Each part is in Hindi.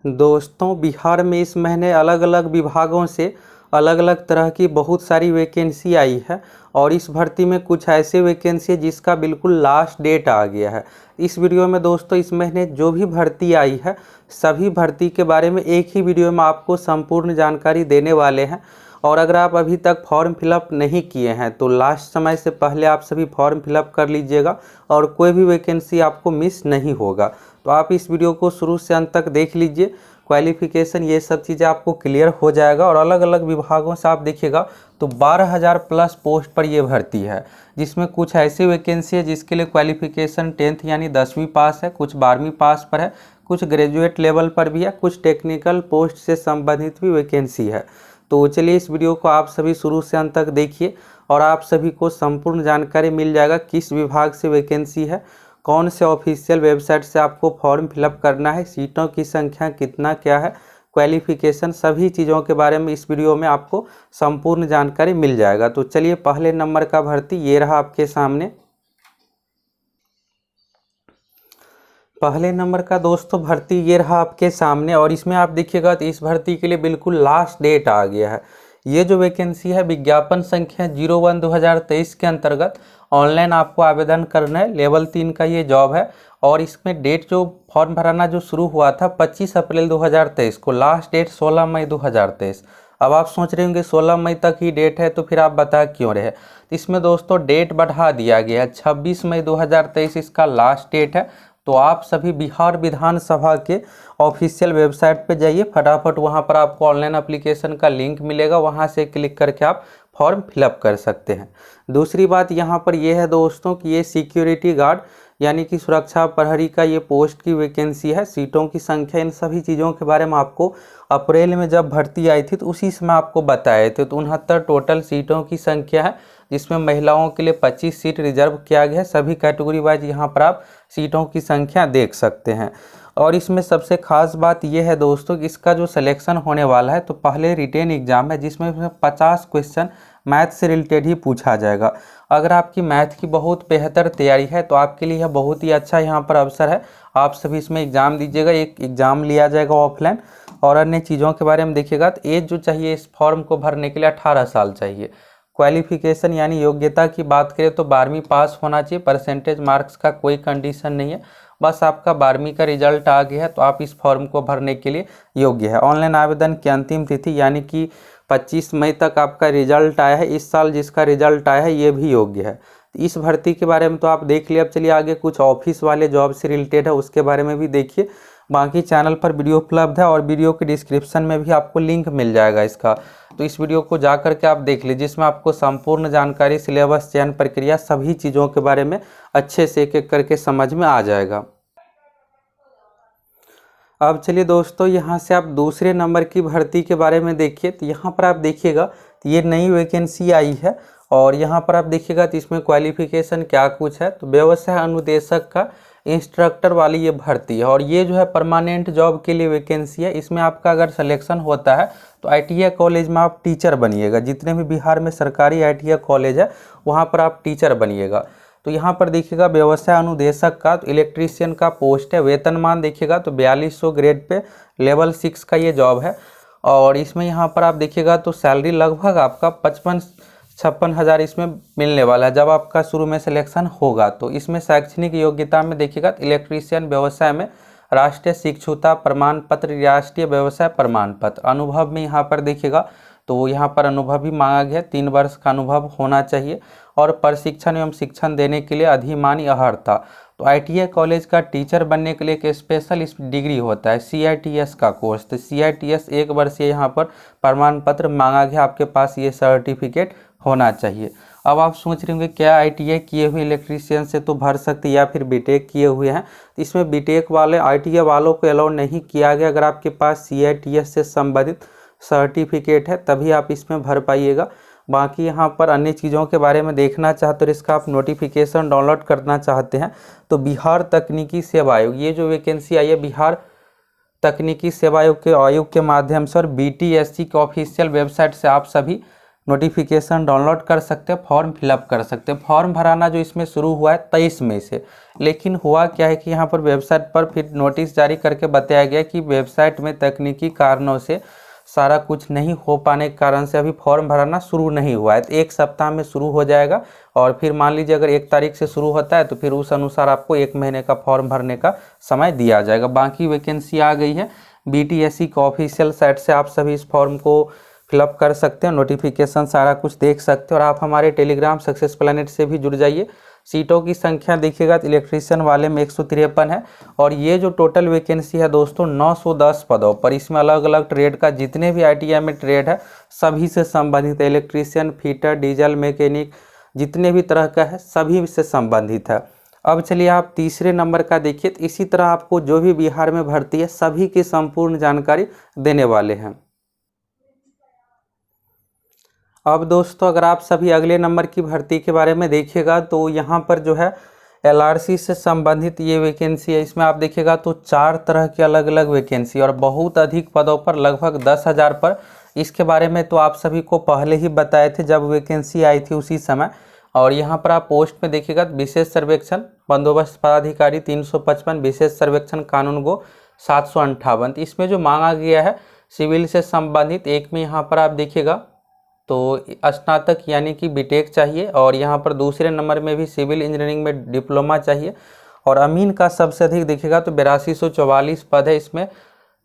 दोस्तों, बिहार में इस महीने अलग अलग विभागों से अलग अलग तरह की बहुत सारी वैकेंसी आई है और इस भर्ती में कुछ ऐसे वैकेंसी है जिसका बिल्कुल लास्ट डेट आ गया है। इस वीडियो में दोस्तों इस महीने जो भी भर्ती आई है सभी भर्ती के बारे में एक ही वीडियो में आपको संपूर्ण जानकारी देने वाले हैं। और अगर आप अभी तक फॉर्म फिलअप नहीं किए हैं तो लास्ट समय से पहले आप सभी फॉर्म फिलअप कर लीजिएगा और कोई भी वैकेंसी आपको मिस नहीं होगा। तो आप इस वीडियो को शुरू से अंत तक देख लीजिए। क्वालिफिकेशन ये सब चीज़ें आपको क्लियर हो जाएगा और अलग अलग विभागों से आप देखिएगा तो 12,000 प्लस पोस्ट पर ये भर्ती है, जिसमें कुछ ऐसी वैकेंसी है जिसके लिए क्वालिफिकेशन 10th यानी 10वीं पास है, कुछ 12वीं पास पर है, कुछ ग्रेजुएट लेवल पर भी है, कुछ टेक्निकल पोस्ट से संबंधित भी वैकेंसी है। तो चलिए इस वीडियो को आप सभी शुरू से अंत तक देखिए और आप सभी को संपूर्ण जानकारी मिल जाएगा किस विभाग से वैकेंसी है, कौन से ऑफिशियल वेबसाइट से आपको फॉर्म फिलअप करना है, सीटों की संख्या कितना क्या है, क्वालिफिकेशन, सभी चीज़ों के बारे में इस वीडियो में आपको संपूर्ण जानकारी मिल जाएगा। तो चलिए पहले नंबर का भर्ती ये रहा आपके सामने। पहले नंबर का दोस्तों भर्ती ये रहा आपके सामने और इसमें आप देखिएगा तो इस भर्ती के लिए बिल्कुल लास्ट डेट आ गया है। ये जो वैकेंसी है विज्ञापन संख्या 01/2023 के अंतर्गत ऑनलाइन आपको आवेदन करना है। लेवल 3 का ये जॉब है और इसमें डेट जो फॉर्म भराना जो शुरू हुआ था 25 अप्रैल 2023 को, लास्ट डेट 16 मई 2023। अब आप सोच रहे होंगे 16 मई तक ही डेट है तो फिर आप बता क्यों रहे। इसमें दोस्तों डेट बढ़ा दिया गया है, 26 मई 2023 इसका लास्ट डेट है। तो आप सभी बिहार विधानसभा के ऑफिशियल वेबसाइट पे जाइए, फटाफट वहाँ पर आपको ऑनलाइन एप्लीकेशन का लिंक मिलेगा, वहाँ से क्लिक करके आप फॉर्म फिलअप कर सकते हैं। दूसरी बात यहाँ पर यह है दोस्तों कि ये सिक्योरिटी गार्ड यानी कि सुरक्षा प्रहरी का ये पोस्ट की वैकेंसी है। सीटों की संख्या, इन सभी चीज़ों के बारे में आपको अप्रैल में जब भर्ती आई थी तो उसी समय आपको बताए थे। तो 69 टोटल सीटों की संख्या है, जिसमें महिलाओं के लिए 25 सीट रिजर्व किया गया है। सभी कैटेगरी वाइज यहाँ पर आप सीटों की संख्या देख सकते हैं। और इसमें सबसे खास बात यह है दोस्तों कि इसका जो सिलेक्शन होने वाला है तो पहले रिटेन एग्जाम है, जिसमें 50 क्वेश्चन मैथ से रिलेटेड ही पूछा जाएगा। अगर आपकी मैथ की बहुत बेहतर तैयारी है तो आपके लिए यह बहुत ही अच्छा यहाँ पर अवसर है। आप सभी इसमें एग्ज़ाम दीजिएगा, एक एग्ज़ाम लिया जाएगा ऑफलाइन। और अन्य चीज़ों के बारे में देखिएगा तो एज जो चाहिए इस फॉर्म को भरने के लिए 18 साल चाहिए। क्वालिफिकेशन यानी योग्यता की बात करें तो 12वीं पास होना चाहिए, परसेंटेज मार्क्स का कोई कंडीशन नहीं है, बस आपका 12वीं का रिजल्ट आ गया है तो आप इस फॉर्म को भरने के लिए योग्य है। ऑनलाइन आवेदन की अंतिम तिथि यानी कि 25 मई तक आपका रिजल्ट आया है। इस साल जिसका रिजल्ट आया है ये भी योग्य है। इस भर्ती के बारे में तो आप देख लिया। अब चलिए आगे कुछ ऑफिस वाले जॉब से रिलेटेड है उसके बारे में भी देखिए। बाकी चैनल पर वीडियो उपलब्ध है और वीडियो के डिस्क्रिप्शन में भी आपको लिंक मिल जाएगा इसका, तो इस वीडियो को जा करके आप देख लीजिए, जिसमें आपको संपूर्ण जानकारी, सिलेबस, चयन प्रक्रिया, सभी चीज़ों के बारे में अच्छे से एक एक करके समझ में आ जाएगा। अब चलिए दोस्तों यहाँ से आप दूसरे नंबर की भर्ती के बारे में देखिए। तो यहाँ पर आप देखिएगा तो ये नई वैकेंसी आई है और यहाँ पर आप देखिएगा तो इसमें क्वालिफिकेशन क्या कुछ है। तो व्यवसाय अनुदेशक का इंस्ट्रक्टर वाली ये भर्ती है और ये जो है परमानेंट जॉब के लिए वैकेंसी है। इसमें आपका अगर सिलेक्शन होता है तो ITI कॉलेज में आप टीचर बनिएगा। जितने भी बिहार में सरकारी ITI कॉलेज है वहाँ पर आप टीचर बनिएगा। तो यहाँ पर देखिएगा व्यवसाय अनुदेशक का तो इलेक्ट्रीशियन का पोस्ट है। वेतनमान देखिएगा तो 4200 ग्रेड पे लेवल 6 का ये जॉब है और इसमें यहाँ पर आप देखिएगा तो सैलरी लगभग आपका 55-56 हज़ार इसमें मिलने वाला है जब आपका शुरू में सिलेक्शन होगा। तो इसमें शैक्षणिक योग्यता में देखिएगा तो इलेक्ट्रीशियन व्यवसाय में राष्ट्रीय शिक्षुता प्रमाण पत्र, राष्ट्रीय व्यवसाय प्रमाण पत्र। अनुभव में यहाँ पर देखिएगा तो यहाँ पर अनुभव भी मांगा गया, 3 वर्ष का अनुभव होना चाहिए और प्रशिक्षण एवं शिक्षण देने के लिए अधिमानी अर्हता। तो ITI कॉलेज का टीचर बनने के लिए एक स्पेशल डिग्री होता है CITS का कोर्स। तो CITS 1 वर्षीय यहाँ पर प्रमाण पत्र मांगा गया, आपके पास ये सर्टिफिकेट होना चाहिए। अब आप सोच रहे होंगे क्या ITI किए हुए इलेक्ट्रीशियन से तो भर सकते या फिर BTech किए हुए हैं। इसमें BTech वाले ITI वालों को अलाउ नहीं किया गया। अगर आपके पास CITS से संबंधित सर्टिफिकेट है तभी आप इसमें भर पाइएगा। बाकी यहाँ पर अन्य चीज़ों के बारे में देखना चाहते हो, इसका आप नोटिफिकेशन डाउनलोड करना चाहते हैं तो बिहार तकनीकी सेवा आयोग, ये जो वैकेंसी आई है बिहार तकनीकी सेवा आयोग के माध्यम से और BTSC के ऑफिशियल वेबसाइट से आप सभी नोटिफिकेशन डाउनलोड कर सकते हैं, फॉर्म फिलअप कर सकते हैं। फॉर्म भराना जो इसमें शुरू हुआ है 23 मई से, लेकिन हुआ क्या है कि यहाँ पर वेबसाइट पर फिर नोटिस जारी करके बताया गया कि वेबसाइट में तकनीकी कारणों से सारा कुछ नहीं हो पाने के कारण से अभी फॉर्म भराना शुरू नहीं हुआ है। तो 1 सप्ताह में शुरू हो जाएगा, और फिर मान लीजिए अगर 1 तारीख से शुरू होता है तो फिर उस अनुसार आपको 1 महीने का फॉर्म भरने का समय दिया जाएगा। बाकी वैकेंसी आ गई है BTSC का ऑफिशियल साइट से, आप सभी इस फॉर्म को फिलअप कर सकते हैं, नोटिफिकेशन सारा कुछ देख सकते हैं। और आप हमारे टेलीग्राम सक्सेस प्लैनेट से भी जुड़ जाइए। सीटों की संख्या देखिएगा तो इलेक्ट्रीशियन वाले में 153 है, और ये जो टोटल वैकेंसी है दोस्तों 910 पदों पर। इसमें अलग अलग ट्रेड का जितने भी ITI में ट्रेड है सभी से संबंधित है। इलेक्ट्रीशियन, फिटर, डीजल मैकेनिक, जितने भी तरह का है सभी से संबंधित है। अब चलिए आप तीसरे नंबर का देखिए। तो इसी तरह आपको जो भी बिहार में भर्ती है सभी की संपूर्ण जानकारी देने वाले हैं। अब दोस्तों अगर आप सभी अगले नंबर की भर्ती के बारे में देखिएगा तो यहाँ पर जो है LRC से संबंधित ये वैकेंसी है। इसमें आप देखिएगा तो 4 तरह की अलग अलग वैकेंसी और बहुत अधिक पदों पर, लगभग 10,000 पर। इसके बारे में तो आप सभी को पहले ही बताए थे जब वैकेंसी आई थी उसी समय। और यहाँ पर आप पोस्ट में देखिएगा विशेष सर्वेक्षण बंदोबस्त पदाधिकारी 355, विशेष सर्वेक्षण कानूनगो 758। इसमें जो मांगा गया है सिविल से संबंधित, एक में यहाँ पर आप देखिएगा तो स्नातक यानी कि बीटेक चाहिए, और यहाँ पर दूसरे नंबर में भी सिविल इंजीनियरिंग में डिप्लोमा चाहिए। और अमीन का सबसे अधिक देखिएगा तो 8244 पद है, इसमें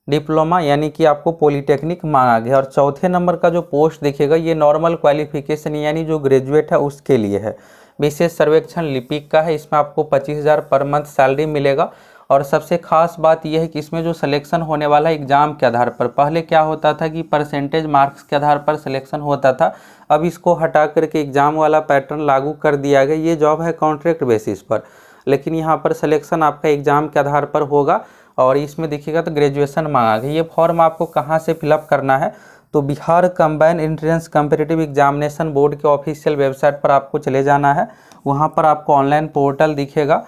डिप्लोमा यानी कि आपको पॉलीटेक्निक मांगा गया। और चौथे नंबर का जो पोस्ट देखिएगा ये नॉर्मल क्वालिफिकेशन यानी जो ग्रेजुएट है उसके लिए है। विशेष सर्वेक्षण लिपिक का है, इसमें आपको 25,000 पर मंथ सैलरी मिलेगा। और सबसे खास बात यह है कि इसमें जो सिलेक्शन होने वाला है एग्ज़ाम के आधार पर, पहले क्या होता था कि परसेंटेज मार्क्स के आधार पर सिलेक्शन होता था, अब इसको हटा करके एग्ज़ाम वाला पैटर्न लागू कर दिया गया। ये जॉब है कॉन्ट्रैक्ट बेसिस पर, लेकिन यहाँ पर सिलेक्शन आपका एग्ज़ाम के आधार पर होगा। और इसमें देखिएगा तो ग्रेजुएशन मांगा गया। ये फॉर्म आपको कहाँ से फिलअप करना है तो Bihar combined entrance competitive examination board के ऑफिशियल वेबसाइट पर आपको चले जाना है। वहाँ पर आपको ऑनलाइन पोर्टल दिखेगा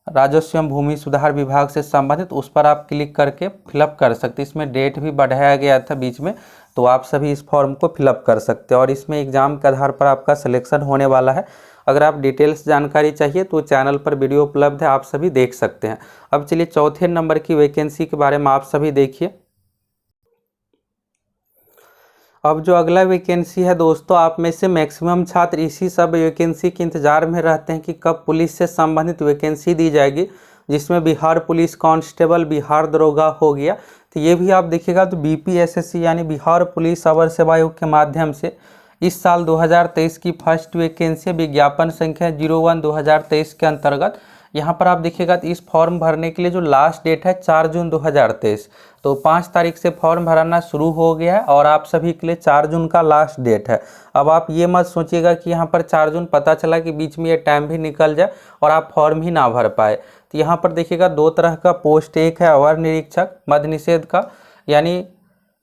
राजस्व एवं भूमि सुधार विभाग से संबंधित, उस पर आप क्लिक करके फिलअप कर सकते। इसमें डेट भी बढ़ाया गया था बीच में, तो आप सभी इस फॉर्म को फिलअप कर सकते हैं। और इसमें एग्ज़ाम के आधार पर आपका सिलेक्शन होने वाला है। अगर आप डिटेल्स जानकारी चाहिए तो चैनल पर वीडियो उपलब्ध है, आप सभी देख सकते हैं। अब चलिए चौथे नंबर की वैकेंसी के बारे में आप सभी देखिए। अब जो अगला वैकेंसी है दोस्तों, आप में से मैक्सिमम छात्र इसी सब वैकेंसी के इंतज़ार में रहते हैं कि कब पुलिस से संबंधित वैकेंसी दी जाएगी, जिसमें बिहार पुलिस कांस्टेबल, बिहार दरोगा हो गया। तो ये भी आप देखिएगा तो BPSSC यानी बिहार पुलिस अवर सेवा आयोग के माध्यम से इस साल 2023 की फर्स्ट वैकेंसी विज्ञापन संख्या 01/2023 के अंतर्गत। यहाँ पर आप देखिएगा तो इस फॉर्म भरने के लिए जो लास्ट डेट है 4 जून 2023, तो 5 तारीख से फॉर्म भराना शुरू हो गया है और आप सभी के लिए 4 जून का लास्ट डेट है। अब आप ये मत सोचिएगा कि यहाँ पर 4 जून पता चला कि बीच में ये टाइम भी निकल जाए और आप फॉर्म ही ना भर पाए। तो यहाँ पर देखिएगा 2 तरह का पोस्ट, एक है अवर निरीक्षक मद्य निषेध का यानी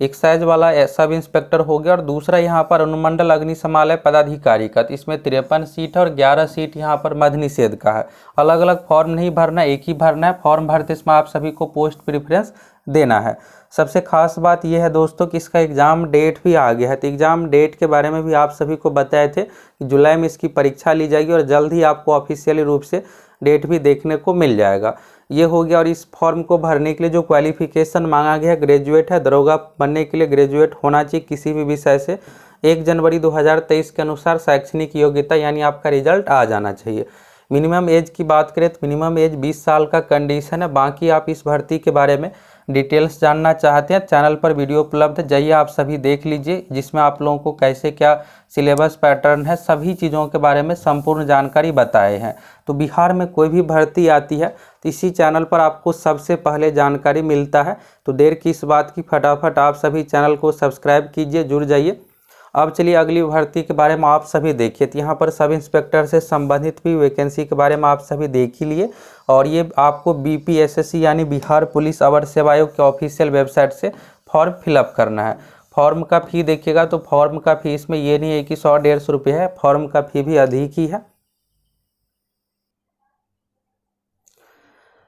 एक्साइज वाला सब इंस्पेक्टर हो गया, और दूसरा यहाँ पर अनुमंडल अग्निशमन पदाधिकारी का। तो इसमें 53 सीट है और 11 सीट यहाँ पर मद्य निषेध का है। अलग अलग फॉर्म नहीं भरना, एक ही भरना है। फॉर्म भरते समय आप सभी को पोस्ट प्रेफरेंस देना है। सबसे खास बात यह है दोस्तों कि इसका एग्ज़ाम डेट भी आ गया है। तो एग्ज़ाम डेट के बारे में भी आप सभी को बताए थे कि जुलाई में इसकी परीक्षा ली जाएगी और जल्द ही आपको ऑफिशियली रूप से डेट भी देखने को मिल जाएगा। ये हो गया। और इस फॉर्म को भरने के लिए जो क्वालिफिकेशन मांगा गया है, ग्रेजुएट है। दरोगा बनने के लिए ग्रेजुएट होना चाहिए किसी भी विषय से। 1 जनवरी 2023 के अनुसार शैक्षणिक योग्यता यानी आपका रिजल्ट आ जाना चाहिए। मिनिमम एज की बात करें तो मिनिमम एज 20 साल का कंडीशन है। बाकी आप इस भर्ती के बारे में डिटेल्स जानना चाहते हैं, चैनल पर वीडियो उपलब्ध है, जाइए आप सभी देख लीजिए, जिसमें आप लोगों को कैसे क्या सिलेबस पैटर्न है, सभी चीज़ों के बारे में संपूर्ण जानकारी बताए हैं। तो बिहार में कोई भी भर्ती आती है तो इसी चैनल पर आपको सबसे पहले जानकारी मिलता है। तो देर किस बात की, फटाफट आप सभी चैनल को सब्सक्राइब कीजिए, जुड़ जाइए। अब चलिए अगली भर्ती के बारे में आप सभी देखिए। तो यहाँ पर सब इंस्पेक्टर से संबंधित भी वैकेंसी के बारे में आप सभी देख ही लिए, और ये आपको BPSSC यानी बिहार पुलिस अवर सेवा आयोग के ऑफिशियल वेबसाइट से फॉर्म फिलअप करना है। फॉर्म का फ़ी देखिएगा तो फॉर्म का फ़ी इसमें ये नहीं है कि 100-150 रुपये है, फॉर्म का फ़ी भी अधिक ही है।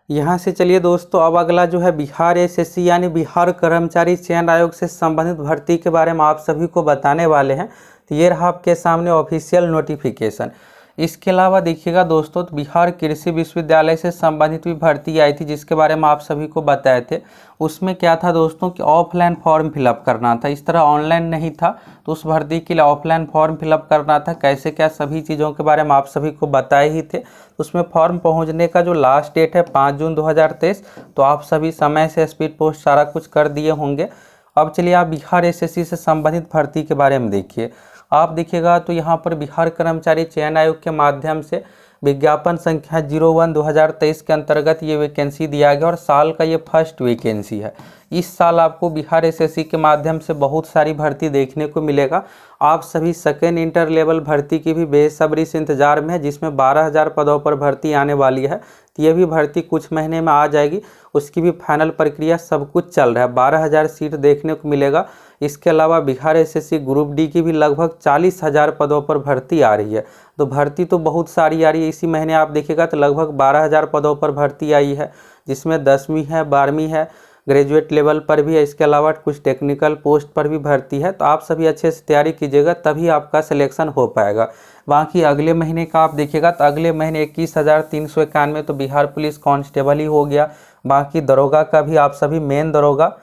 यहाँ से चलिए दोस्तों अब अगला जो है बिहार SSC यानी बिहार कर्मचारी चयन आयोग से संबंधित भर्ती के बारे में आप सभी को बताने वाले हैं। तो ये रहा आपके सामने ऑफिशियल नोटिफिकेशन। इसके अलावा देखिएगा दोस्तों, तो बिहार कृषि विश्वविद्यालय से संबंधित भी भर्ती आई थी जिसके बारे में आप सभी को बताए थे। उसमें क्या था दोस्तों कि ऑफलाइन फॉर्म फिलअप करना था, इस तरह ऑनलाइन नहीं था। तो उस भर्ती के लिए ऑफलाइन फॉर्म फिलअप करना था, कैसे क्या सभी चीज़ों के बारे में आप सभी को बताए ही थे। उसमें फॉर्म पहुंचने का जो लास्ट डेट है 5 जून 2023। तो आप सभी समय से स्पीड पोस्ट सारा कुछ कर दिए होंगे। अब चलिए आप बिहार एसएससी से संबंधित भर्ती के बारे में देखिए। आप देखिएगा तो यहाँ पर बिहार कर्मचारी चयन आयोग के माध्यम से विज्ञापन संख्या 01/2023 के अंतर्गत ये वैकेंसी दिया गया और साल का ये फर्स्ट वैकेंसी है। इस साल आपको बिहार एसएससी के माध्यम से बहुत सारी भर्ती देखने को मिलेगा। आप सभी सेकेंड इंटर लेवल भर्ती की भी बेसब्री से इंतजार में है, जिसमें 12,000 पदों पर भर्ती आने वाली है। तो ये भी भर्ती कुछ महीने में आ जाएगी, उसकी भी फाइनल प्रक्रिया सब कुछ चल रहा है। 12,000 सीट देखने को मिलेगा। इसके अलावा बिहार एसएससी ग्रुप डी की भी लगभग 40,000 पदों पर भर्ती आ रही है। तो भर्ती तो बहुत सारी आ रही है। इसी महीने आप देखिएगा तो लगभग 12,000 पदों पर भर्ती आई है, जिसमें 10वीं है, 12वीं है, ग्रेजुएट लेवल पर भी है। इसके अलावा कुछ टेक्निकल पोस्ट पर भी भर्ती है। तो आप सभी अच्छे से तैयारी कीजिएगा, तभी आपका सिलेक्शन हो पाएगा। बाकी अगले महीने का आप देखिएगा तो अगले महीने 21,391 तो बिहार पुलिस कांस्टेबल ही हो गया। बाकी दरोगा का भी आप सभी मेन दरोगा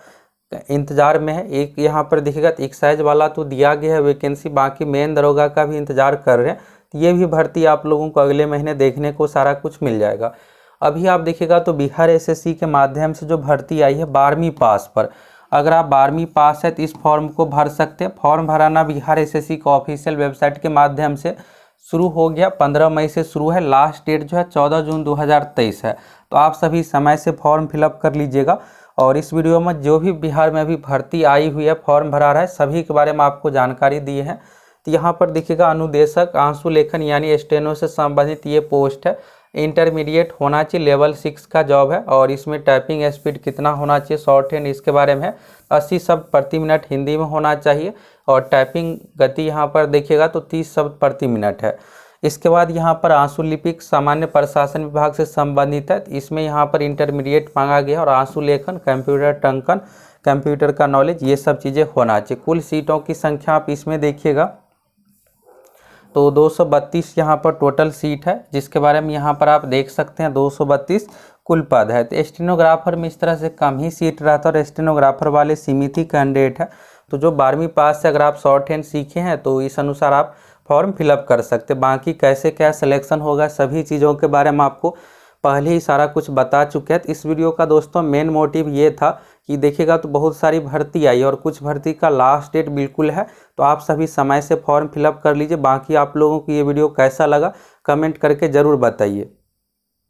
इंतजार में है। एक यहाँ पर देखिएगा तो एक्साइज वाला तो दिया गया है वैकेंसी, बाकी मेन दरोगा का भी इंतजार कर रहे हैं। तो ये भी भर्ती आप लोगों को अगले महीने देखने को सारा कुछ मिल जाएगा। अभी आप देखिएगा तो बिहार एसएससी के माध्यम से जो भर्ती आई है 12वीं पास पर, अगर आप 12वीं पास है तो इस फॉर्म को भर सकते हैं। फॉर्म भराना बिहार एसएससी का ऑफिशियल वेबसाइट के माध्यम से शुरू हो गया। 15 मई से शुरू है, लास्ट डेट जो है 14 जून 2023 है। तो आप सभी समय से फॉर्म फिलअप कर लीजिएगा। और इस वीडियो में जो भी बिहार में अभी भर्ती आई हुई है, फॉर्म भरा रहा है, सभी के बारे में आपको जानकारी दी है। तो यहाँ पर देखिएगा अनुदेशक आंसू लेखन यानी स्टेनो से संबंधित ये पोस्ट है। इंटरमीडिएट होना चाहिए, लेवल 6 का जॉब है। और इसमें टाइपिंग स्पीड कितना होना चाहिए, शॉर्ट हैंड इसके बारे में है। 80 शब्द प्रति मिनट हिंदी में होना चाहिए। और टाइपिंग गति यहाँ पर देखिएगा तो 30 शब्द प्रति मिनट है। इसके बाद यहाँ पर आंसू लिपिक सामान्य प्रशासन विभाग से संबंधित है। इसमें यहाँ पर इंटरमीडिएट मांगा गया और आंसू लेखन, कंप्यूटर टंकन, कंप्यूटर का नॉलेज, ये सब चीज़ें होना चाहिए। कुल सीटों की संख्या आप इसमें देखिएगा तो 232 यहाँ पर टोटल सीट है, जिसके बारे में यहाँ पर आप देख सकते हैं 232 कुल पद है। तो स्टेनोग्राफर में इस तरह से कम ही सीट रहता है और स्टेनोग्राफर वाले सीमित ही कैंडिडेट है। तो जो 12वीं पास से अगर आप शॉर्ट हैंड सीखे हैं तो इस अनुसार आप फॉर्म फिलअप कर सकते। बाकी कैसे क्या सिलेक्शन होगा सभी चीज़ों के बारे में आपको पहले ही सारा कुछ बता चुके हैं। तो इस वीडियो का दोस्तों मेन मोटिव ये था कि देखिएगा तो बहुत सारी भर्ती आई और कुछ भर्ती का लास्ट डेट बिल्कुल है। तो आप सभी समय से फॉर्म फिलअप कर लीजिए। बाकी आप लोगों को ये वीडियो कैसा लगा कमेंट करके ज़रूर बताइए।